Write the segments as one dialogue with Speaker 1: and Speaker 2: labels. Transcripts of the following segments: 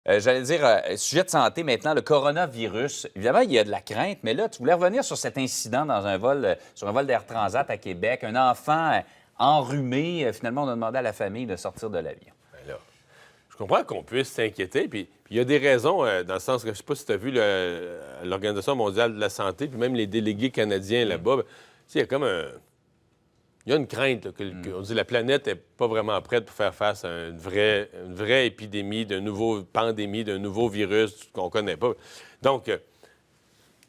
Speaker 1: J'allais dire, sujet de santé maintenant, le coronavirus. Évidemment, il y a de la crainte, mais là, tu voulais revenir sur cet incident dans un vol, sur un vol d'Air Transat à Québec. Un enfant enrhumé. Finalement, on a demandé à la famille de sortir de l'avion.
Speaker 2: Ben là, je comprends qu'on puisse s'inquiéter, puis il y a des raisons, dans le sens que je ne sais pas si tu as vu l'Organisation mondiale de la santé, puis même les délégués canadiens là-bas. Tu sais, il y a comme un... Il y a une crainte, là, on dit que la planète n'est pas vraiment prête pour faire face à une vraie épidémie, d'une nouvelle pandémie, d'un nouveau virus qu'on ne connaît pas. Donc,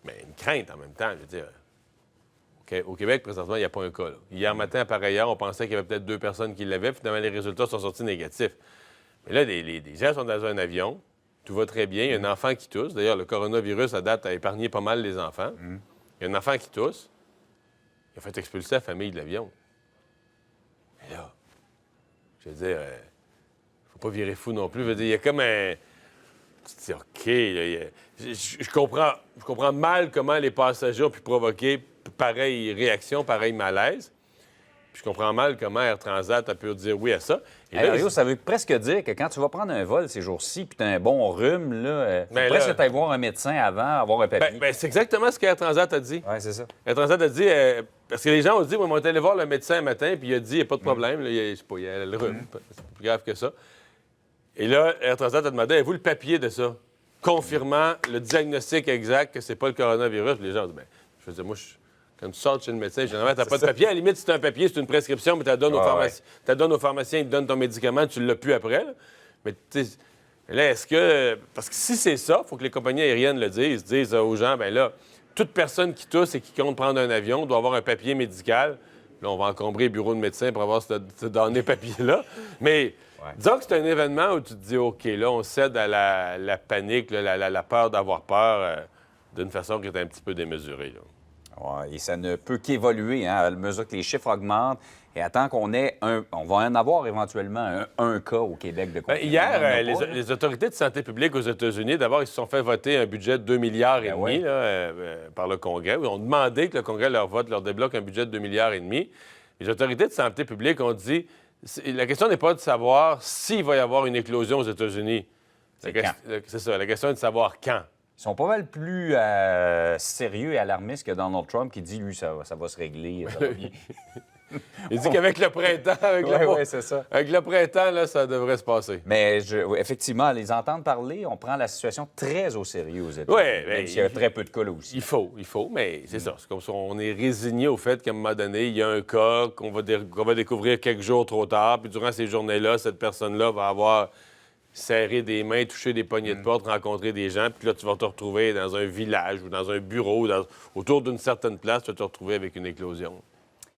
Speaker 2: mais une crainte en même temps, je veux dire. Au Québec, présentement, il n'y a pas un cas. Là. Hier matin, à pareille heure, on pensait qu'il y avait peut-être 2 personnes qui l'avaient. Finalement, les résultats sont sortis négatifs. Mais là, les gens sont dans un avion, tout va très bien. Il y a un enfant qui tousse. D'ailleurs, le coronavirus, à date, a épargné pas mal les enfants. Il y a un enfant qui tousse. Il a fait expulser la famille de l'avion. Mais là, je veux dire, faut pas virer fou non plus. Je veux dire, il y a comme un... Tu te dis, OK, là, je comprends mal comment les passagers ont pu provoquer pareille réaction, pareil malaise. Puis je comprends mal comment Air Transat a pu dire oui à ça. Et là,
Speaker 1: Mario, ça veut presque dire que quand tu vas prendre un vol ces jours-ci, puis tu as un bon rhume, là, faut presque aller voir un médecin avant, avoir un papier.
Speaker 2: Ben, c'est exactement ce qu'Air Transat a dit.
Speaker 1: Oui, c'est ça.
Speaker 2: Air Transat a dit, parce que les gens ont dit, moi, on est allé voir le médecin un matin, puis il a dit, il n'y a pas de problème, là, il y a le rhume, c'est plus grave que ça. Et là, Air Transat a demandé, avez-vous le papier de ça? Confirmant le diagnostic exact que c'est pas le coronavirus. Puis les gens ont dit, bien, je veux dire, moi, quand tu sors de chez le médecin, généralement, tu n'as pas de papier. À la limite, si tu as un papier, c'est une prescription, mais tu la donnes au pharmacien, il te donne ton médicament, tu ne l'as plus après. Là. Mais tu sais, là, est-ce que... Parce que si c'est ça, il faut que les compagnies aériennes le disent aux gens, bien là, toute personne qui tousse et qui compte prendre un avion doit avoir un papier médical. Là, on va encombrer le bureau de médecin pour avoir ce donné papier-là. Mais... Disons que c'est un événement où tu te dis, OK, là, on cède à la panique, là, la peur d'avoir peur d'une façon qui est un petit peu démesurée.
Speaker 1: Oui, et ça ne peut qu'évoluer, hein, à mesure que les chiffres augmentent. Et attends qu'on ait on va en avoir éventuellement un cas au Québec de confinement.
Speaker 2: Hier, les autorités de santé publique aux États-Unis, d'abord, ils se sont fait voter un budget de 2,5 milliards par le Congrès. Ils ont demandé que le Congrès leur débloque un budget de 2,5 milliards. Les autorités de santé publique ont dit... La question n'est pas de savoir s'il va y avoir une éclosion aux États-Unis. C'est ça. La question est de savoir quand.
Speaker 1: Ils sont pas mal plus sérieux et alarmistes que Donald Trump qui dit, lui, ça va se régler. Ça va bien.
Speaker 2: Il dit qu'avec le printemps,
Speaker 1: c'est ça.
Speaker 2: Avec le printemps, là, ça devrait se passer.
Speaker 1: Mais effectivement, les entendre parler, on prend la situation très au sérieux aux États-Unis.
Speaker 2: Oui,
Speaker 1: même s'il y a très peu de cas là aussi.
Speaker 2: Il faut, mais c'est ça. C'est comme ça, on est résigné au fait qu'à un moment donné, il y a un cas qu'on va découvrir quelques jours trop tard, puis durant ces journées-là, cette personne-là va avoir serré des mains, touché des poignées de porte, rencontré des gens, puis là, tu vas te retrouver dans un village ou dans un bureau, autour d'une certaine place, tu vas te retrouver avec une éclosion.